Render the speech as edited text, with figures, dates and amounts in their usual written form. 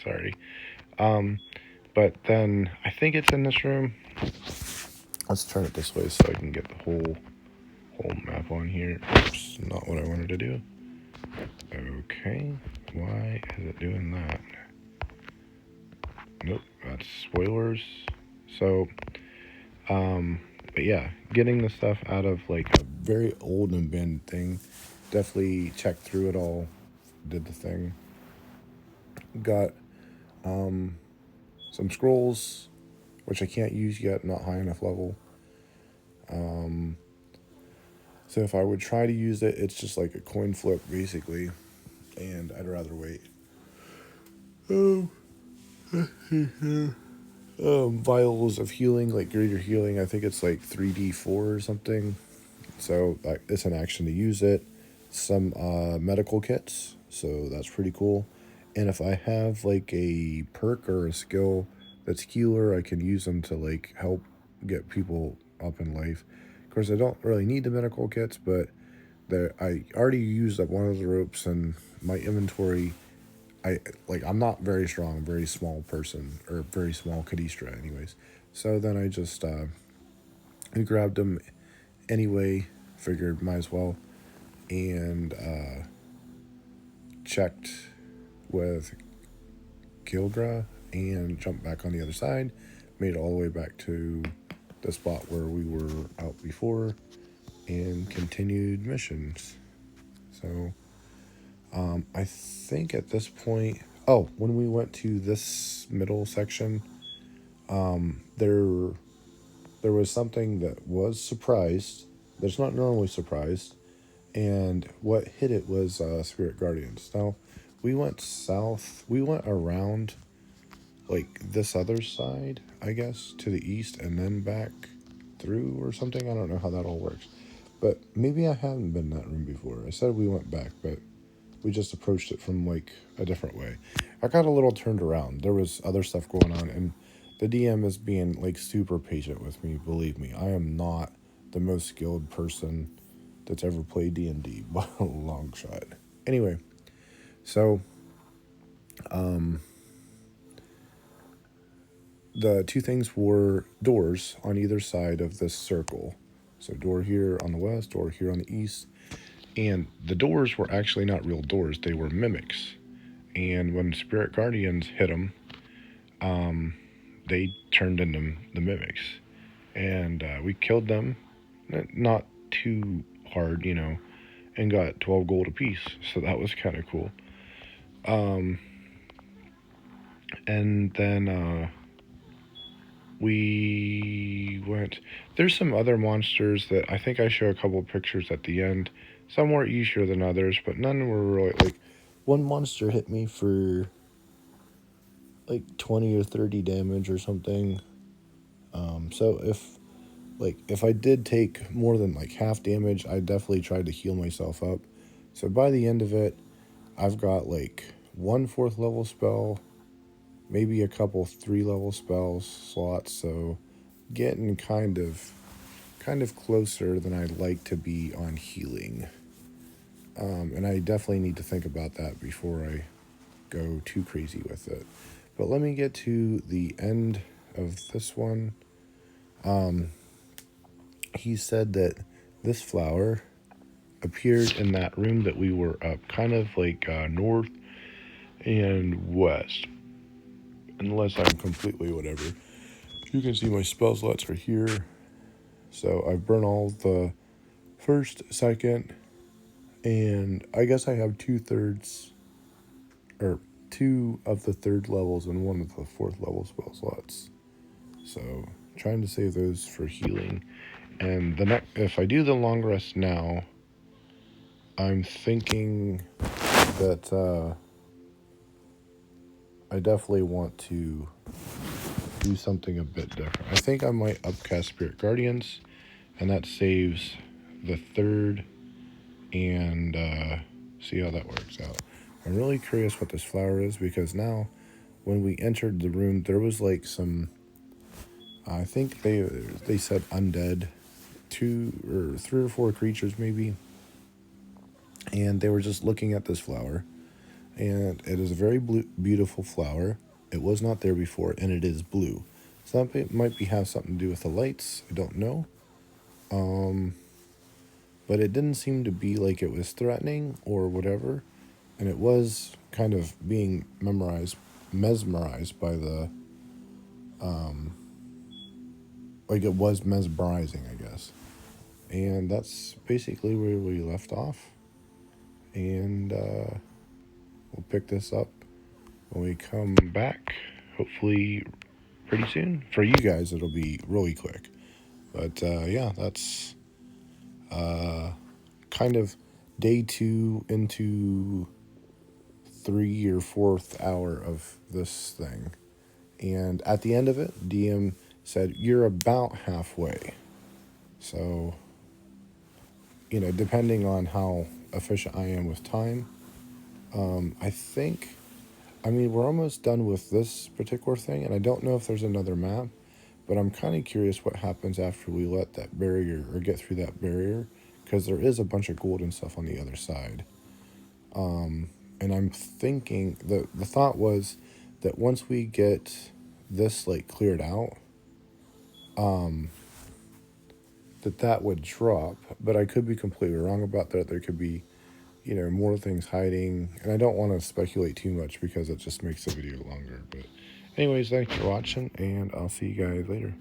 Sorry. Um, but then I think it's in this room. Let's turn it this way so I can get the whole map on here. Oops, not what I wanted to do. Okay, why is it doing that? Nope, that's spoilers. So, but yeah, getting the stuff out of like a very old and abandoned thing. Definitely checked through it all, did the thing. Got some scrolls, which I can't use yet, not high enough level. So if I would try to use it, it's just like a coin flip basically, and I'd rather wait. Vials of healing, like greater healing. I think it's like 3d4 or something. So it's an action to use it. Some medical kits, so that's pretty cool. And if I have like a perk or a skill that's healer, I can use them to like help get people up in life. Of course, I don't really need the medical kits, but I already used up one of the ropes, and my inventory. I'm not very strong, very small person, or very small Kadistra, anyways. So then I just grabbed them anyway. Figured might as well, and checked with Kilgra and jumped back on the other side. Made it all the way back to the spot where we were out before, and continued missions. So I think at this point, oh, when we went to this middle section, there there was something that was surprised. That's not normally surprised, and what hit it was Spirit Guardians. Now, we went south. We went around like this other side, I guess, to the east, and then back through or something. I don't know how that all works, but maybe I haven't been in that room before. I said we went back, but we just approached it from like a different way. I got a little turned around. There was other stuff going on, and the DM is being like super patient with me. Believe me, I am not the most skilled person that's ever played D&D by a long shot. Anyway, so the two things were doors on either side of this circle. So door here on the west, door here on the east. And the doors were actually not real doors, they were mimics. And when Spirit Guardians hit them, they turned into the mimics. And we killed them, not too hard, and got 12 gold apiece. So that was kind of cool. And then we went. There's some other monsters that I think I show a couple of pictures at the end. Some were easier than others, but none were really like. One monster hit me for like 20 or 30 damage or something. So if I did take more than like half damage, I definitely tried to heal myself up. So by the end of it, I've got like one fourth level spell, maybe a couple 3 level spells slots. So getting kind of closer than I'd like to be on healing. And I definitely need to think about that before I go too crazy with it. But let me get to the end of this one. He said that this flower appeared in that room that we were up, kind of like north and west, unless I'm completely whatever. You can see my spell slots are here. So I've burned all the first, second, and I guess I have 2/3, or 2 of the third levels and 1 of the fourth level spell slots. So trying to save those for healing. And if I do the long rest now, I'm thinking that I definitely want to do something a bit different. I think I might upcast Spirit Guardians, and that saves the third, and see how that works out. I'm really curious what this flower is, because now when we entered the room, there was like some, I think they said undead, 2 or 3 or 4 creatures maybe, and they were just looking at this flower. and it is a very beautiful flower. It was not there before, and it is blue. So that might have something to do with the lights. I don't know. But it didn't seem to be like it was threatening or whatever, and it was kind of being mesmerized by the, like it was mesmerizing, I guess. And that's basically where we left off. And we'll pick this up when we come back, hopefully pretty soon. For you guys, it'll be really quick. But yeah, that's kind of day 2 into 3 or 4th hour of this thing. And at the end of it, DM said, "You're about halfway." So, depending on how efficient I am with time, I think, I mean, we're almost done with this particular thing, and I don't know if there's another map, but I'm kind of curious what happens after we let that barrier or get through that barrier, because there is a bunch of gold and stuff on the other side. And I'm thinking the thought was that once we get this like cleared out, that would drop. But I could be completely wrong about that. There could be, more things hiding, and I don't want to speculate too much because it just makes the video longer. But anyways, thanks for watching, and I'll see you guys later.